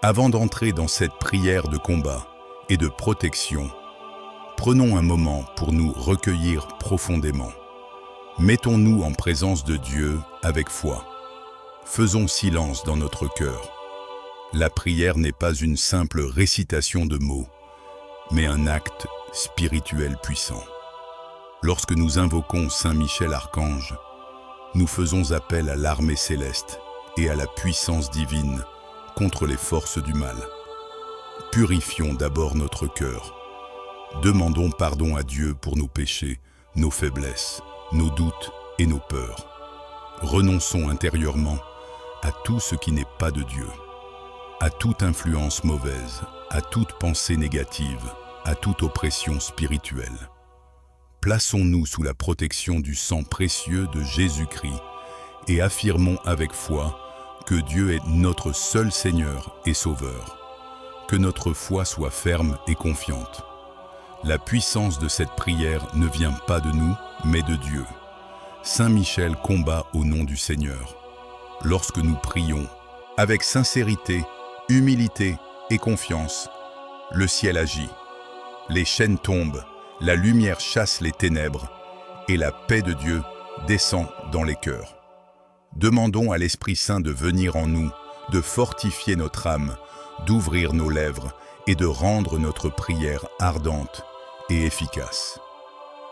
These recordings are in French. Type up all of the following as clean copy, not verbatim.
Avant d'entrer dans cette prière de combat et de protection, prenons un moment pour nous recueillir profondément. Mettons-nous en présence de Dieu avec foi. Faisons silence dans notre cœur. La prière n'est pas une simple récitation de mots, mais un acte spirituel puissant. Lorsque nous invoquons Saint Michel Archange, nous faisons appel à l'armée céleste et à la puissance divine contre les forces du mal. Purifions d'abord notre cœur. Demandons pardon à Dieu pour nos péchés, nos faiblesses, nos doutes et nos peurs. Renonçons intérieurement à tout ce qui n'est pas de Dieu, à toute influence mauvaise, à toute pensée négative, à toute oppression spirituelle. Plaçons-nous sous la protection du sang précieux de Jésus-Christ et affirmons avec foi que Dieu est notre seul Seigneur et Sauveur. Que notre foi soit ferme et confiante. La puissance de cette prière ne vient pas de nous, mais de Dieu. Saint Michel combat au nom du Seigneur. Lorsque nous prions, avec sincérité, humilité et confiance, le ciel agit. Les chaînes tombent, la lumière chasse les ténèbres et la paix de Dieu descend dans les cœurs. Demandons à l'Esprit Saint de venir en nous, de fortifier notre âme, d'ouvrir nos lèvres et de rendre notre prière ardente et efficace.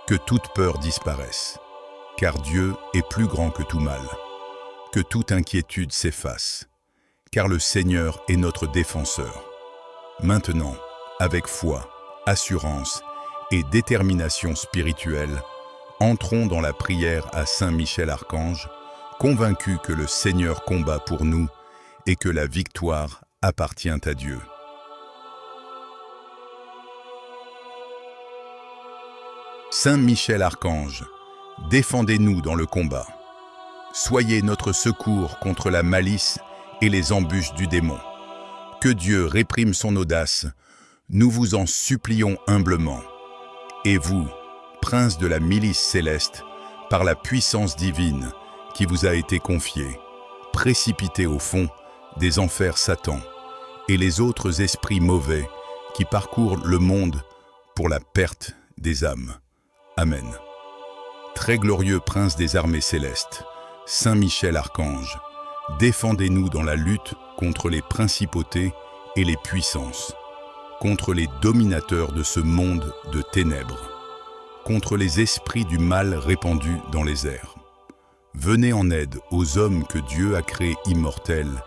Que toute peur disparaisse, car Dieu est plus grand que tout mal. Que toute inquiétude s'efface, car le Seigneur est notre défenseur. Maintenant, avec foi, assurance et détermination spirituelle, entrons dans la prière à Saint Michel Archange, convaincus que le Seigneur combat pour nous et que la victoire appartient à Dieu. Saint Michel Archange, défendez-nous dans le combat. Soyez notre secours contre la malice et les embûches du démon. Que Dieu réprime son audace, nous vous en supplions humblement. Et vous, prince de la milice céleste, par la puissance divine qui vous a été confiée, précipitez au fond des enfers Satan et les autres esprits mauvais qui parcourent le monde pour la perte des âmes. Amen. Très glorieux prince des armées célestes, Saint Michel Archange, défendez-nous dans la lutte contre les principautés et les puissances, contre les dominateurs de ce monde de ténèbres, contre les esprits du mal répandus dans les airs. Venez en aide aux hommes que Dieu a créés immortels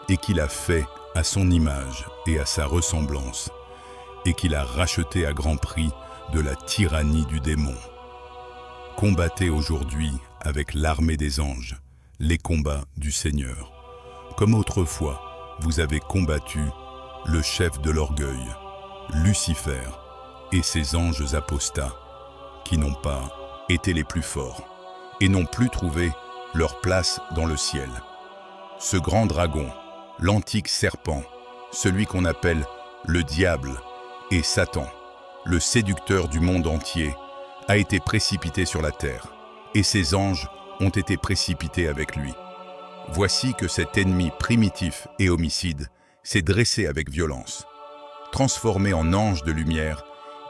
et qu'il a faits à son image et à sa ressemblance, et qu'il a rachetés à grand prix de la tyrannie du démon. Combattez aujourd'hui avec l'armée des anges les combats du Seigneur. Comme autrefois, vous avez combattu le chef de l'orgueil, Lucifer, et ses anges apostats, qui n'ont pas été les plus forts et n'ont plus trouvé leur place dans le ciel. Ce grand dragon, l'antique serpent, celui qu'on appelle le diable et Satan, le séducteur du monde entier, a été précipité sur la terre, et ses anges ont été précipités avec lui. Voici que cet ennemi primitif et homicide s'est dressé avec violence. Transformé en ange de lumière,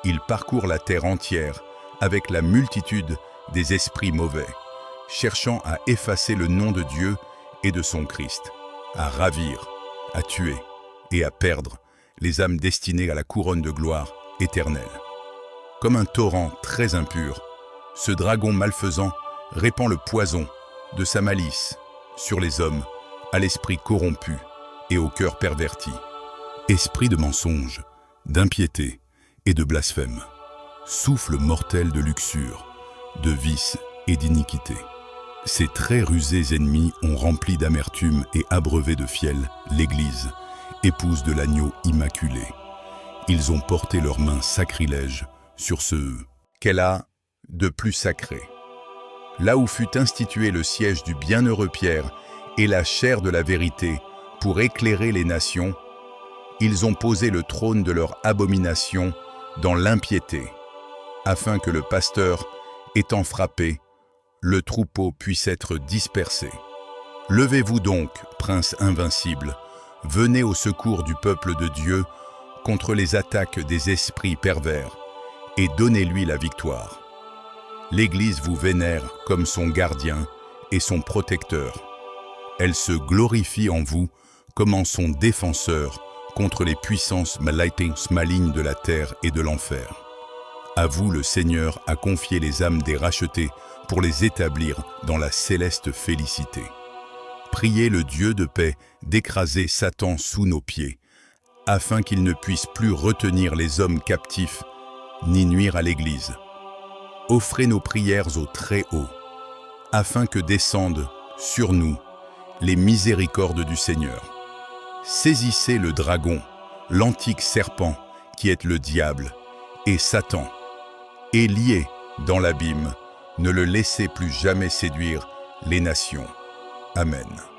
il parcourt la terre entière avec la multitude des esprits mauvais, cherchant à effacer le nom de Dieu et de son Christ, à ravir, à tuer et à perdre les âmes destinées à la couronne de gloire éternelle. Comme un torrent très impur, ce dragon malfaisant répand le poison de sa malice sur les hommes, à l'esprit corrompu et au cœur perverti. Esprit de mensonge, d'impiété et de blasphème, souffle mortel de luxure, de vice et d'iniquité. Ces très rusés ennemis ont rempli d'amertume et abreuvé de fiel l'Église, épouse de l'agneau immaculé. Ils ont porté leurs mains sacrilèges sur ce qu'elle a de plus sacré. Là où fut institué le siège du bienheureux Pierre et la chaire de la vérité pour éclairer les nations, ils ont posé le trône de leur abomination dans l'impiété, afin que le pasteur, étant frappé, le troupeau puisse être dispersé. Levez-vous donc, prince invincible, venez au secours du peuple de Dieu contre les attaques des esprits pervers et donnez-lui la victoire. L'Église vous vénère comme son gardien et son protecteur. Elle se glorifie en vous comme en son défenseur contre les puissances malignes de la terre et de l'enfer. À vous, le Seigneur a confié les âmes des rachetés pour les établir dans la céleste félicité. Priez le Dieu de paix d'écraser Satan sous nos pieds, afin qu'il ne puisse plus retenir les hommes captifs, ni nuire à l'Église. Offrez nos prières au Très-Haut, afin que descendent sur nous les miséricordes du Seigneur. Saisissez le dragon, l'antique serpent qui est le diable, et Satan, et lié dans l'abîme, ne le laissez plus jamais séduire les nations. Amen.